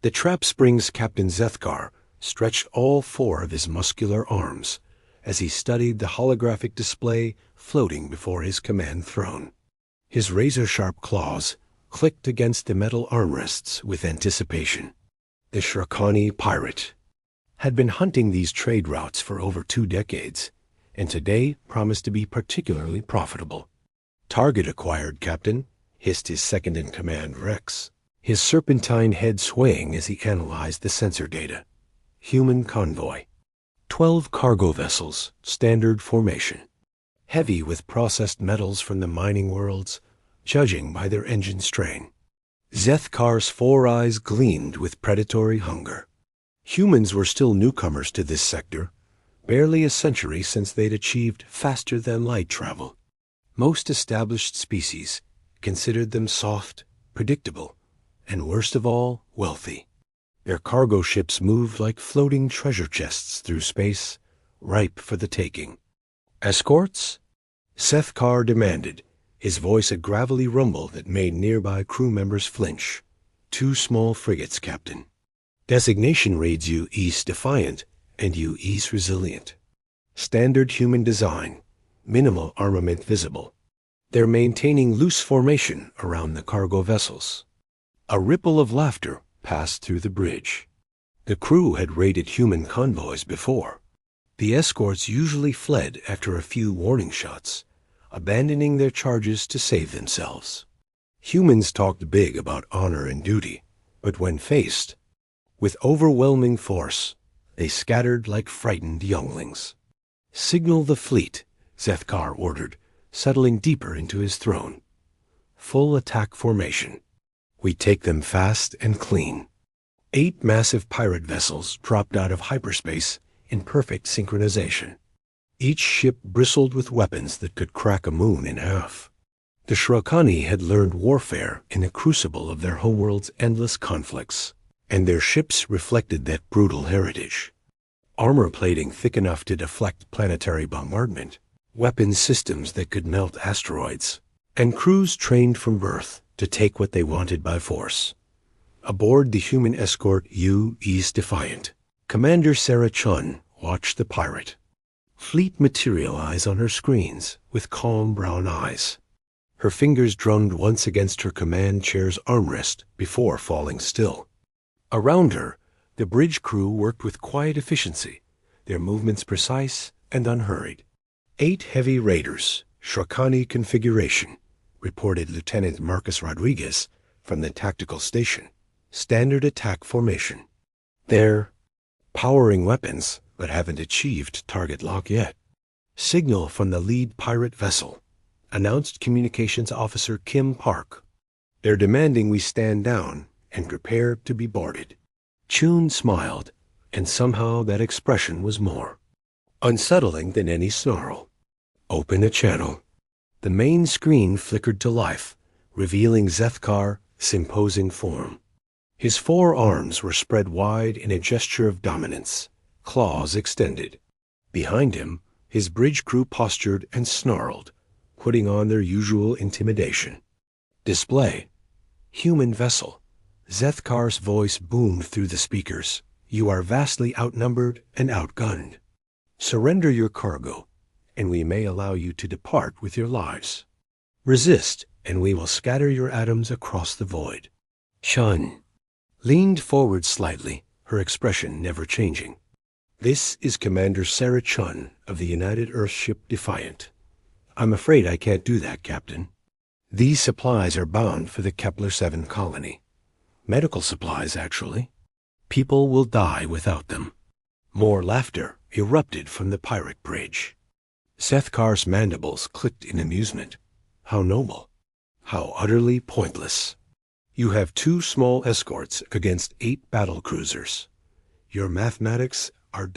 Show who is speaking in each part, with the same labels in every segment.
Speaker 1: The trap spring's Captain Zethkar stretched all four of his muscular arms as he studied the holographic display floating before his command throne. His razor-sharp claws clicked against the metal armrests with anticipation. The Shrakani pirate had been hunting these trade routes for over 2 decades, and today promised to be particularly profitable. "Target acquired, Captain," hissed his second-in-command Rex, his serpentine head swaying as he analyzed the sensor data. Human convoy. 12 cargo vessels, standard formation. Heavy with processed metals from the mining worlds, judging by their engine strain. Zethkar's 4 eyes gleamed with predatory hunger. Humans were still newcomers to this sector, barely a century since they'd achieved faster-than-light travel. Most established species considered them soft, predictable, and worst of all, wealthy. Their cargo ships moved like floating treasure chests through space, ripe for the taking. "Escorts?" Zethkar demanded, his voice a gravelly rumble that made nearby crew members flinch. "2 small frigates, Captain. Designation reads U.E. Defiant and U.E. Resilient. Standard human design, minimal armament visible. They're maintaining loose formation around the cargo vessels." A ripple of laughter passed through the bridge. The crew had raided human convoys before. The escorts usually fled after a few warning shots, abandoning their charges to save themselves. Humans talked big about honor and duty, but when faced with overwhelming force, they scattered like frightened younglings. "Signal the fleet," Zethkar ordered, settling deeper into his throne. "Full attack formation. We take them fast and clean." 8 massive pirate vessels dropped out of hyperspace in perfect synchronization. Each ship bristled with weapons that could crack a moon in half. The Shrakani had learned warfare in the crucible of their homeworld's endless conflicts, and their ships reflected that brutal heritage. Armor plating thick enough to deflect planetary bombardment, weapon systems that could melt asteroids, and crews trained from birth to take what they wanted by force. Aboard the human escort U.E. Defiant, Commander Sarah Chun watched the pirate fleet materialize on her screens with calm brown eyes. Her fingers drummed once against her command chair's armrest before falling still. Around her, the bridge crew worked with quiet efficiency, their movements precise and unhurried. 8 heavy raiders, Shrakani configuration, reported Lieutenant Marcus Rodriguez from the tactical station. Standard attack formation. They're powering weapons, but haven't achieved target lock yet. "Signal from the lead pirate vessel," announced Communications Officer Kim Park. "They're demanding we stand down and prepare to be boarded." Chun smiled, and somehow that expression was more unsettling than any snarl. "Open a channel." The main screen flickered to life, revealing Zethkar's imposing form. His 4 arms were spread wide in a gesture of dominance, claws extended. Behind him, his bridge crew postured and snarled, putting on their usual intimidation. Display. Human vessel. Zethkar's voice boomed through the speakers. "You are vastly outnumbered and outgunned. Surrender your cargo, and we may allow you to depart with your lives. Resist, and we will scatter your atoms across the void." Chun leaned forward slightly, her expression never changing. "This is Commander Sarah Chun of the United Earthship Defiant. I'm afraid I can't do that, Captain. These supplies are bound for the Kepler-7 colony. Medical supplies, actually. People will die without them." More laughter erupted from the pirate bridge. Zethkar's mandibles clicked in amusement. How noble. How utterly pointless. You have 2 small escorts against 8 battle cruisers. Your mathematics are ...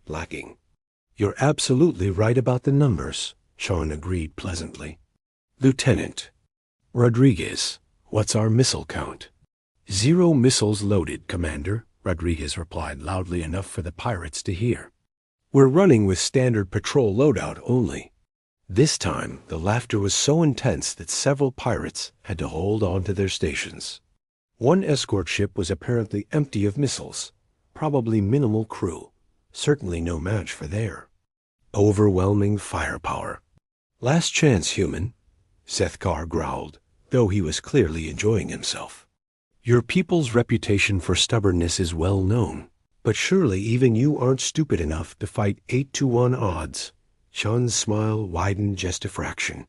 Speaker 1: lacking. "You're absolutely right about the numbers," Chun agreed pleasantly. "Lieutenant Rodriguez, what's our missile count?" "0 missiles loaded, Commander," Rodriguez replied loudly enough for the pirates to hear. "We're running with standard patrol loadout only." This time, the laughter was so intense that several pirates had to hold on to their stations. One escort ship was apparently empty of missiles, probably minimal crew, certainly no match for their overwhelming firepower. "Last chance, human," Sethkar growled, though he was clearly enjoying himself. "Your people's reputation for stubbornness is well known, but surely even you aren't stupid enough to fight 8-1 odds." Chun's smile widened just a fraction.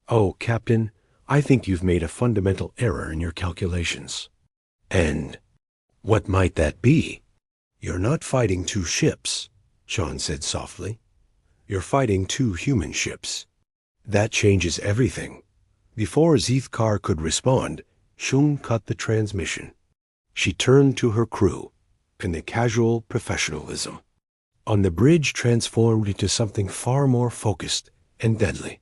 Speaker 1: "Oh, Captain, I think you've made a fundamental error in your calculations." "And what might that be?" "You're not fighting two ships," Chun said softly. "You're fighting two human ships. That changes everything." Before Zethkar could respond, Shun cut the transmission. She turned to her crew, in the casual professionalism. On the bridge transformed into something far more focused and deadly.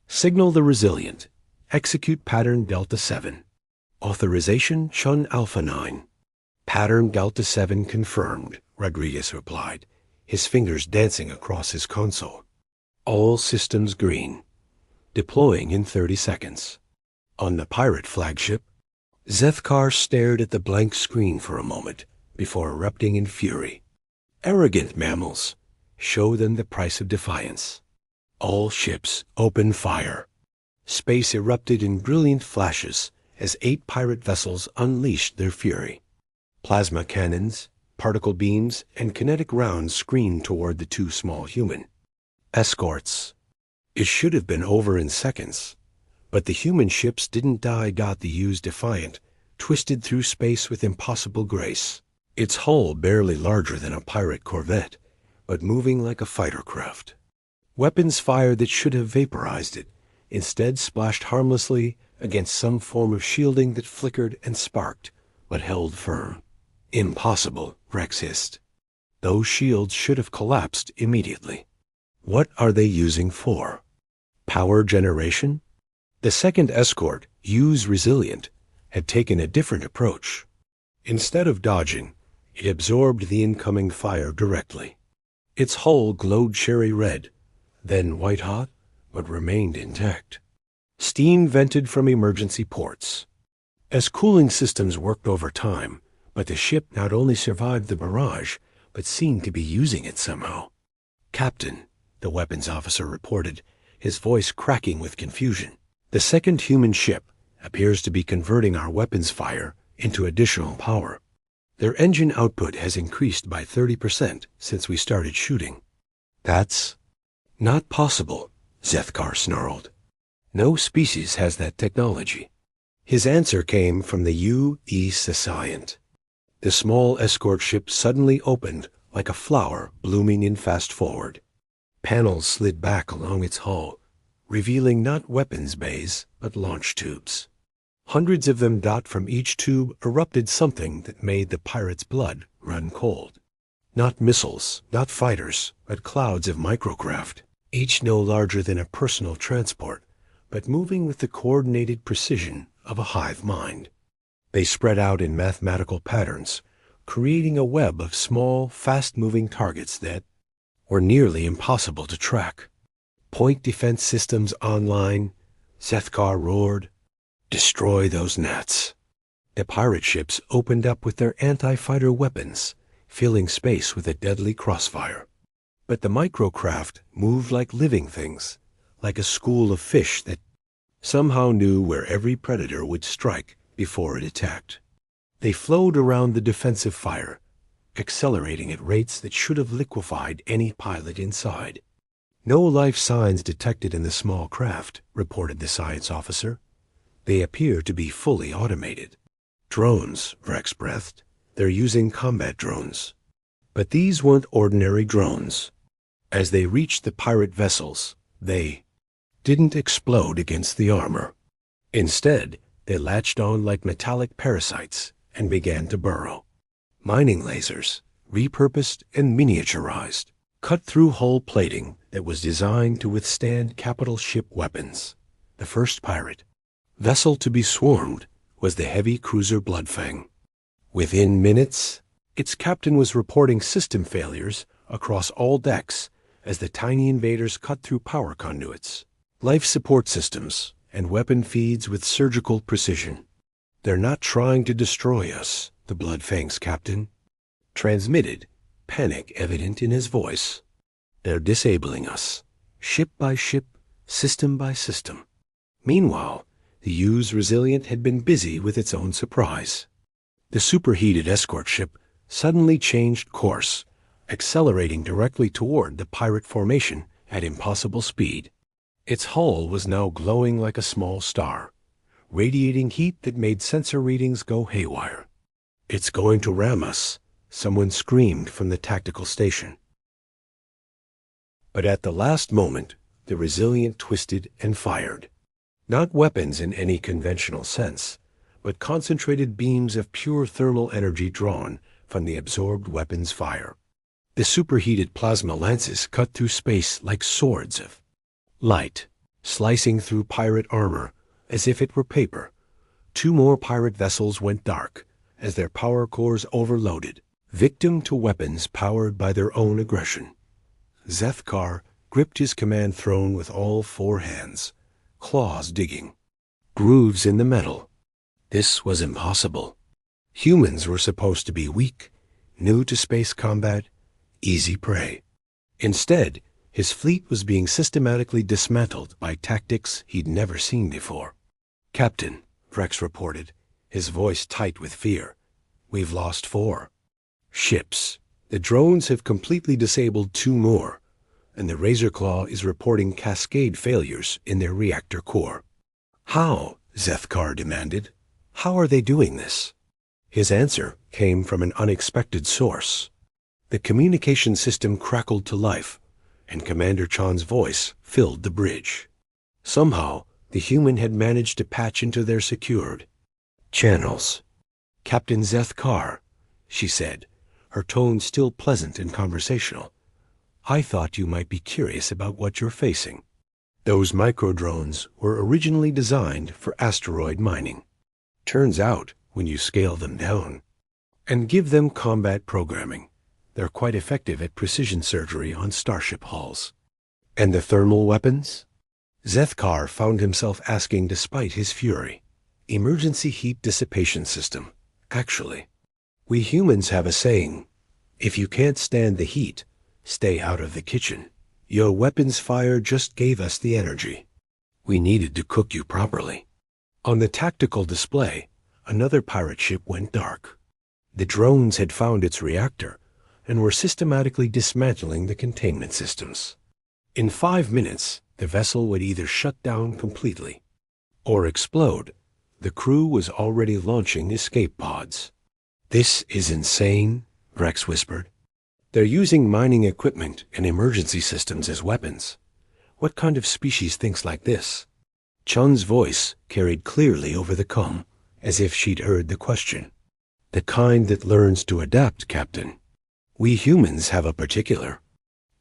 Speaker 1: "Signal the Resilient. Execute Pattern Delta 7. Authorization Chun Alpha 9. "Pattern Delta 7 confirmed," Rodriguez replied, his fingers dancing across his console. "All systems green. Deploying in 30 seconds. On the pirate flagship, Zethkar stared at the blank screen for a moment before erupting in fury. "Arrogant mammals. Show them the price of defiance. All ships open fire." Space erupted in brilliant flashes as 8 pirate vessels unleashed their fury. Plasma cannons, particle beams, and kinetic rounds screamed toward the 2 small human escorts. It should have been over in seconds, but the human ships didn't die. The U's Defiant twisted through space with impossible grace, its hull barely larger than a pirate corvette, but moving like a fighter craft. Weapons fire that should have vaporized it instead splashed harmlessly against some form of shielding that flickered and sparked, but held firm. "Impossible," Rex hissed. "Those shields should have collapsed immediately." "What are they using for? Power generation?" The second escort, U's Resilient, had taken a different approach. Instead of dodging, it absorbed the incoming fire directly. Its hull glowed cherry red, then white hot, but remained intact. Steam vented from emergency ports. As cooling systems worked over time, but the ship not only survived the barrage, but seemed to be using it somehow. "Captain," the weapons officer reported, his voice cracking with confusion, "the second human ship appears to be converting our weapons fire into additional power. Their engine output has increased by 30% since we started shooting." "That's not possible," Zethkar snarled. "No species has that technology." His answer came from the U.E. Scient. The small escort ship suddenly opened like a flower blooming in fast forward. Panels slid back along its hull, revealing not weapons bays, but launch tubes. Hundreds of them from each tube erupted something that made the pirate's blood run cold. Not missiles, not fighters, but clouds of microcraft, each no larger than a personal transport, but moving with the coordinated precision of a hive mind. They spread out in mathematical patterns, creating a web of small, fast-moving targets that were nearly impossible to track. "Point defense systems online," Zethkar roared. "Destroy those gnats." The pirate ships opened up with their anti-fighter weapons, filling space with a deadly crossfire. But the microcraft moved like living things, like a school of fish that somehow knew where every predator would strike before it attacked. They flowed around the defensive fire, accelerating at rates that should have liquefied any pilot inside. "No life signs detected in the small craft," reported the science officer. "They appear to be fully automated." "Drones," Rex breathed. "They're using combat drones." But these weren't ordinary drones. As they reached the pirate vessels, they didn't explode against the armor. Instead, they latched on like metallic parasites and began to burrow. Mining lasers, repurposed and miniaturized, cut through hull plating that was designed to withstand capital ship weapons. The first pirate vessel to be swarmed was the heavy cruiser Bloodfang. Within minutes, its captain was reporting system failures across all decks as the tiny invaders cut through power conduits, life support systems, and weapon feeds with surgical precision. "They're not trying to destroy us," the Bloodfangs captain transmitted, panic evident in his voice. "They're disabling us, ship by ship, system by system." Meanwhile, the U's Resilient had been busy with its own surprise. The superheated escort ship suddenly changed course, accelerating directly toward the pirate formation at impossible speed. Its hull was now glowing like a small star, radiating heat that made sensor readings go haywire. "It's going to ram us," someone screamed from the tactical station. But at the last moment, the Resilient twisted and fired. Not weapons in any conventional sense, but concentrated beams of pure thermal energy drawn from the absorbed weapon's fire. The superheated plasma lances cut through space like swords of light, slicing through pirate armor as if it were paper. 2 more pirate vessels went dark as their power cores overloaded, victim to weapons powered by their own aggression. Zethkar gripped his command throne with all 4 hands, claws digging grooves in the metal. This was impossible. Humans were supposed to be weak, new to space combat, easy prey. Instead, his fleet was being systematically dismantled by tactics he'd never seen before. "Captain," Vrex reported, his voice tight with fear, "we've lost 4 ships. The drones have completely disabled 2 more, and the Razorclaw is reporting cascade failures in their reactor core." "How?" Zethkar demanded. "How are they doing this?" His answer came from an unexpected source. The communication system crackled to life, and Commander Chan's voice filled the bridge. Somehow, the human had managed to patch into their secured channels. "Captain Zethkar," she said, her tone still pleasant and conversational, "I thought you might be curious about what you're facing. Those microdrones were originally designed for asteroid mining. Turns out, when you scale them down and give them combat programming, they're quite effective at precision surgery on starship hulls." "And the thermal weapons?" Zethkar found himself asking despite his fury. "Emergency heat dissipation system, actually. We humans have a saying, if you can't stand the heat, stay out of the kitchen. Your weapons fire just gave us the energy. We needed to cook you properly." On the tactical display, another pirate ship went dark. The drones had found its reactor and were systematically dismantling the containment systems. In 5 minutes, the vessel would either shut down completely or explode. The crew was already launching escape pods. "This is insane," Vrex whispered. "They're using mining equipment and emergency systems as weapons. What kind of species thinks like this?" Chun's voice carried clearly over the comm, as if she'd heard the question. "The kind that learns to adapt, Captain. We humans have a particular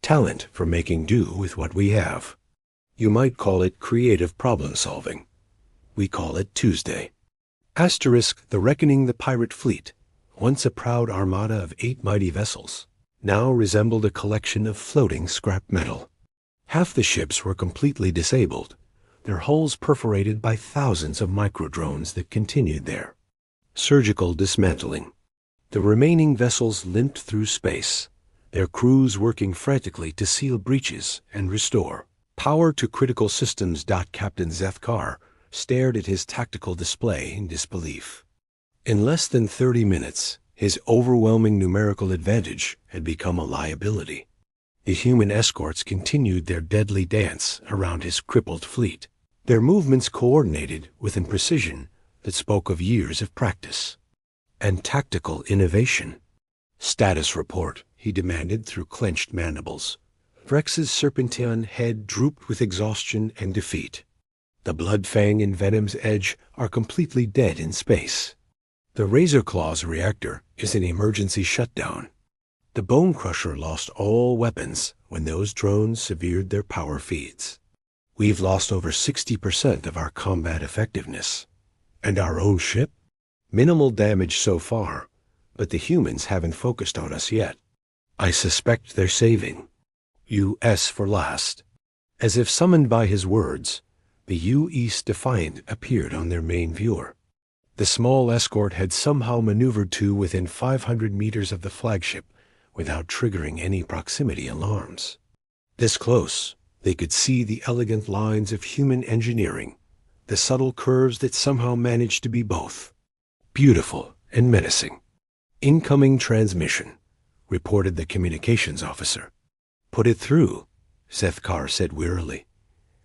Speaker 1: talent for making do with what we have. You might call it creative problem solving. We call it Tuesday." The Reckoning the pirate fleet, once a proud armada of 8 mighty vessels, now resembled a collection of floating scrap metal. Half the ships were completely disabled, their hulls perforated by thousands of microdrones that continued their surgical dismantling. The remaining vessels limped through space, their crews working frantically to seal breaches and restore power to critical systems. Captain Zethkar stared at his tactical display in disbelief. In less than 30 minutes, his overwhelming numerical advantage had become a liability. The human escorts continued their deadly dance around his crippled fleet, their movements coordinated with a precision that spoke of years of practice and tactical innovation. "Status report," he demanded through clenched mandibles. Vrex's serpentine head drooped with exhaustion and defeat. "The Bloodfang and Venom's Edge are completely dead in space. The Razorclaw's reactor is in emergency shutdown. The Bone Crusher lost all weapons when those drones severed their power feeds. We've lost over 60% of our combat effectiveness. And our own ship? Minimal damage so far, but the humans haven't focused on us yet. I suspect they're saving U.S. for last." As if summoned by his words, the U East Defiant appeared on their main viewer. The small escort had somehow maneuvered to within 500 meters of the flagship without triggering any proximity alarms. This close, they could see the elegant lines of human engineering, the subtle curves that somehow managed to be both beautiful and menacing. "Incoming transmission," reported the communications officer. "Put it through," Zethkar said wearily.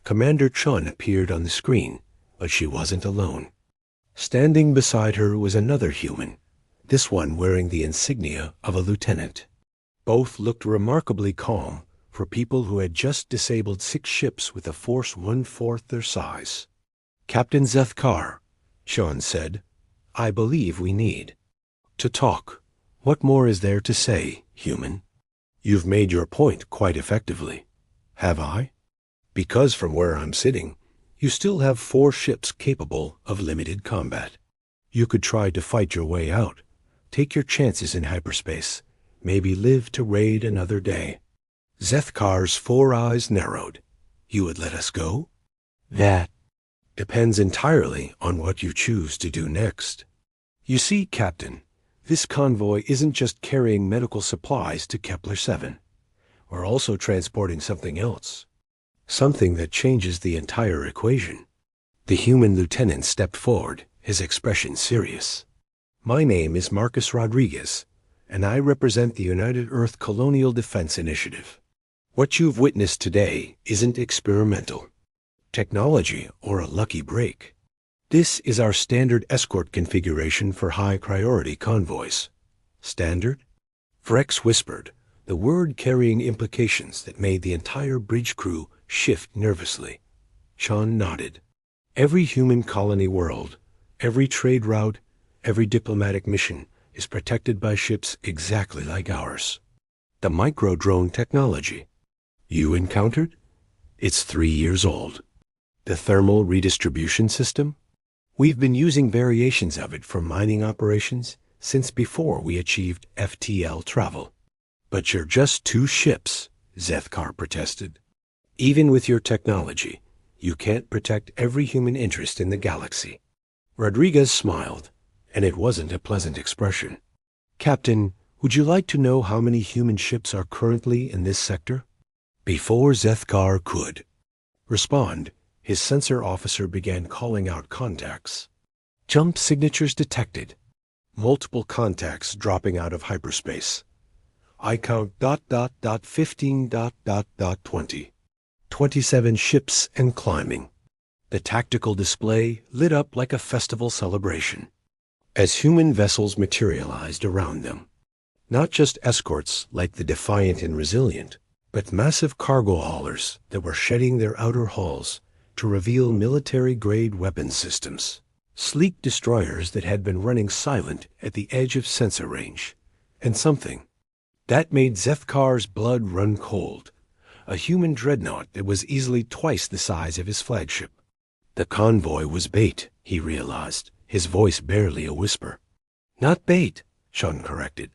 Speaker 1: Commander Chun appeared on the screen, but she wasn't alone. Standing beside her was another human, this one wearing the insignia of a lieutenant. Both looked remarkably calm for people who had just disabled 6 ships with a force 1/4 their size. "Captain Zethkar," Chun said, "I believe we need to talk. What more is there to say, human?" "You've made your point quite effectively." "Have I?" "Because from where I'm sitting, you still have 4 ships capable of limited combat. You could try to fight your way out, take your chances in hyperspace, maybe live to raid another day." Zethkar's 4 eyes narrowed. "You would let us go?" "That depends entirely on what you choose to do next. You see, Captain, this convoy isn't just carrying medical supplies to Kepler-7. We're also transporting something else. Something that changes the entire equation." The human lieutenant stepped forward, his expression serious. "My name is Marcus Rodriguez, and I represent the United Earth Colonial Defense Initiative. What you've witnessed today isn't experimental technology or a lucky break. This is our standard escort configuration for high-priority convoys." "Standard?" Vrex whispered, the word carrying implications that made the entire bridge crew shift nervously. Chun nodded. "Every human colony world, every trade route, every diplomatic mission is protected by ships exactly like ours. The micro-drone technology you encountered? It's 3 years old. The thermal redistribution system? We've been using variations of it for mining operations since before we achieved FTL travel." "But you're just 2 ships," Zethkar protested. "Even with your technology, you can't protect every human interest in the galaxy." Rodriguez smiled, and it wasn't a pleasant expression. "Captain, would you like to know how many human ships are currently in this sector?" Before Zethkar could respond, his sensor officer began calling out contacts. "Jump signatures detected. Multiple contacts dropping out of hyperspace. I count ... 15 ... 20. 27 ships and climbing." The tactical display lit up like a festival celebration as human vessels materialized around them. Not just escorts like the Defiant and Resilient, but massive cargo haulers that were shedding their outer hulls to reveal military-grade weapons systems. Sleek destroyers that had been running silent at the edge of sensor range. And something that made Zethkar's blood run cold. A human dreadnought that was easily twice the size of his flagship. The convoy was bait, he realized, his voice barely a whisper. "Not bait," Chun corrected.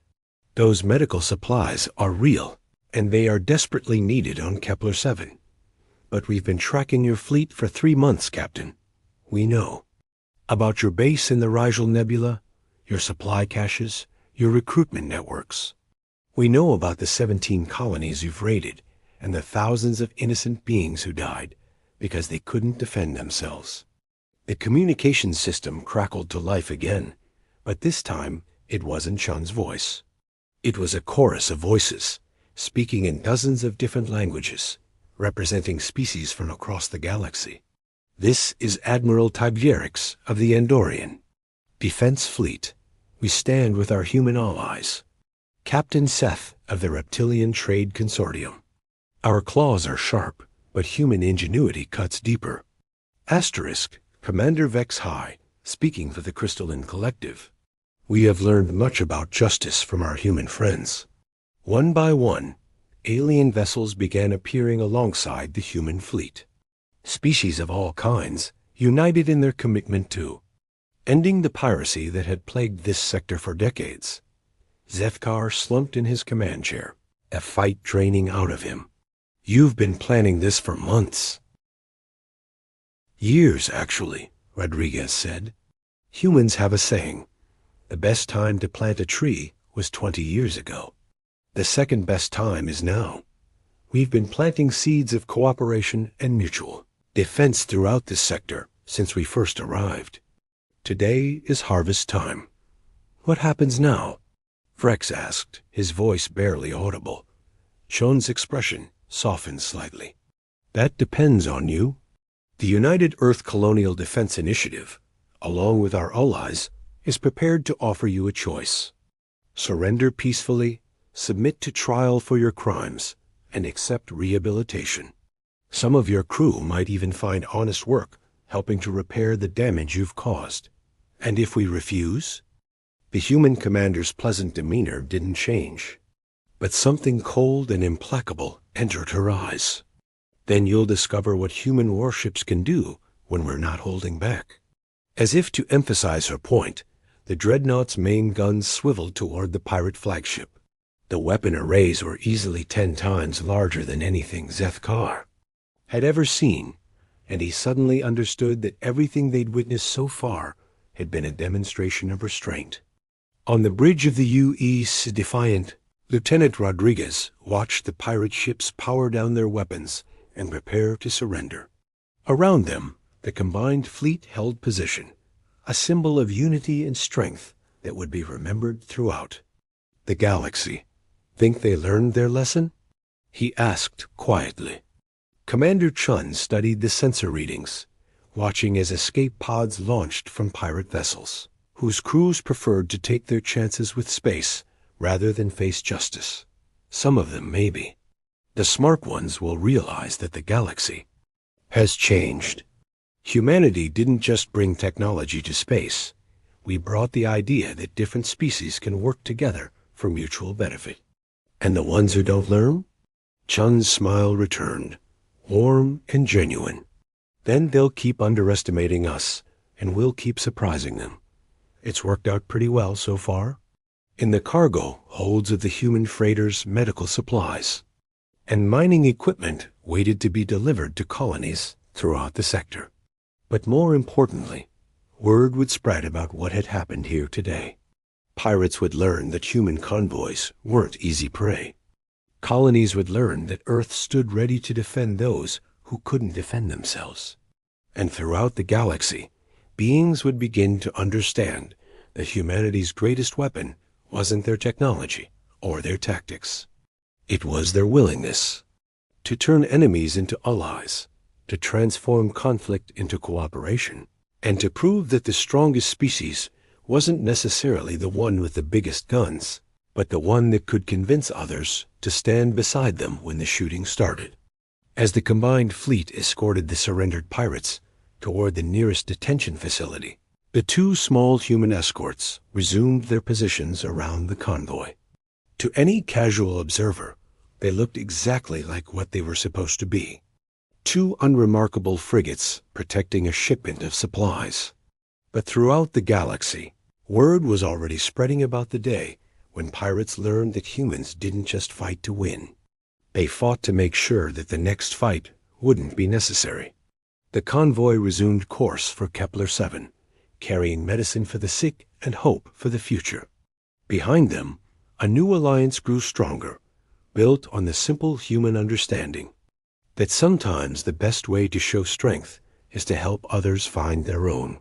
Speaker 1: "Those medical supplies are real, and they are desperately needed on Kepler-7. But we've been tracking your fleet for 3 months, Captain. We know about your base in the Rigel Nebula, your supply caches, your recruitment networks. We know about the 17 colonies you've raided and the thousands of innocent beings who died because they couldn't defend themselves." The communications system crackled to life again, but this time it wasn't Chun's voice. It was a chorus of voices, speaking in dozens of different languages, representing species from across the galaxy. "This is Admiral Tibjerix of the Andorian Defense Fleet. We stand with our human allies. Captain Seth of the Reptilian Trade Consortium. Our claws are sharp, but human ingenuity cuts deeper. Asterisk, Commander Vex High, speaking for the Crystalline Collective. We have learned much about justice from our human friends." One by one, alien vessels began appearing alongside the human fleet. Species of all kinds, united in their commitment to ending the piracy that had plagued this sector for decades. Zethkar slumped in his command chair, a fight draining out of him. "You've been planning this for months." "Years, actually," Rodriguez said. Humans have a saying: the best time to plant a tree was 20 years ago. The second best time is now. We've been planting seeds of cooperation and mutual defense throughout this sector since we first arrived. Today is harvest time. What happens now? Frex asked, his voice barely audible. Chun's expression softened slightly. That depends on you. The United Earth Colonial Defense Initiative, along with our allies, is prepared to offer you a choice. Surrender peacefully, submit to trial for your crimes, and accept rehabilitation. Some of your crew might even find honest work helping to repair the damage you've caused. And if we refuse? The human commander's pleasant demeanor didn't change, but something cold and implacable entered her eyes. Then you'll discover what human warships can do when we're not holding back. As if to emphasize her point, the dreadnought's main guns swiveled toward the pirate flagship. The weapon arrays were easily 10 times larger than anything Zethkar had ever seen, and he suddenly understood that everything they'd witnessed so far had been a demonstration of restraint. On the bridge of the U.E.'s Defiant, Lieutenant Rodriguez watched the pirate ships power down their weapons and prepare to surrender. Around them, the combined fleet held position, a symbol of unity and strength that would be remembered throughout the galaxy. Think they learned their lesson? He asked quietly. Commander Chun studied the sensor readings, watching as escape pods launched from pirate vessels, whose crews preferred to take their chances with space rather than face justice. Some of them, maybe. The smart ones will realize that the galaxy has changed. Humanity didn't just bring technology to space. We brought the idea that different species can work together for mutual benefit. And the ones who don't learn? Chun's smile returned, warm and genuine. Then they'll keep underestimating us, and we'll keep surprising them. It's worked out pretty well so far. In the cargo holds of the human freighters medical supplies, and mining equipment waited to be delivered to colonies throughout the sector. But more importantly, word would spread about what had happened here today. Pirates would learn that human convoys weren't easy prey. Colonies would learn that Earth stood ready to defend those who couldn't defend themselves. And throughout the galaxy, beings would begin to understand that humanity's greatest weapon wasn't their technology or their tactics. It was their willingness to turn enemies into allies, to transform conflict into cooperation, and to prove that the strongest species wasn't necessarily the one with the biggest guns, but the one that could convince others to stand beside them when the shooting started. As the combined fleet escorted the surrendered pirates toward the nearest detention facility, the 2 small human escorts resumed their positions around the convoy. To any casual observer, they looked exactly like what they were supposed to be: 2 unremarkable frigates protecting a shipment of supplies. But throughout the galaxy, word was already spreading about the day when pirates learned that humans didn't just fight to win. They fought to make sure that the next fight wouldn't be necessary. The convoy resumed course for Kepler 7, carrying medicine for the sick and hope for the future. Behind them, a new alliance grew stronger, built on the simple human understanding that sometimes the best way to show strength is to help others find their own.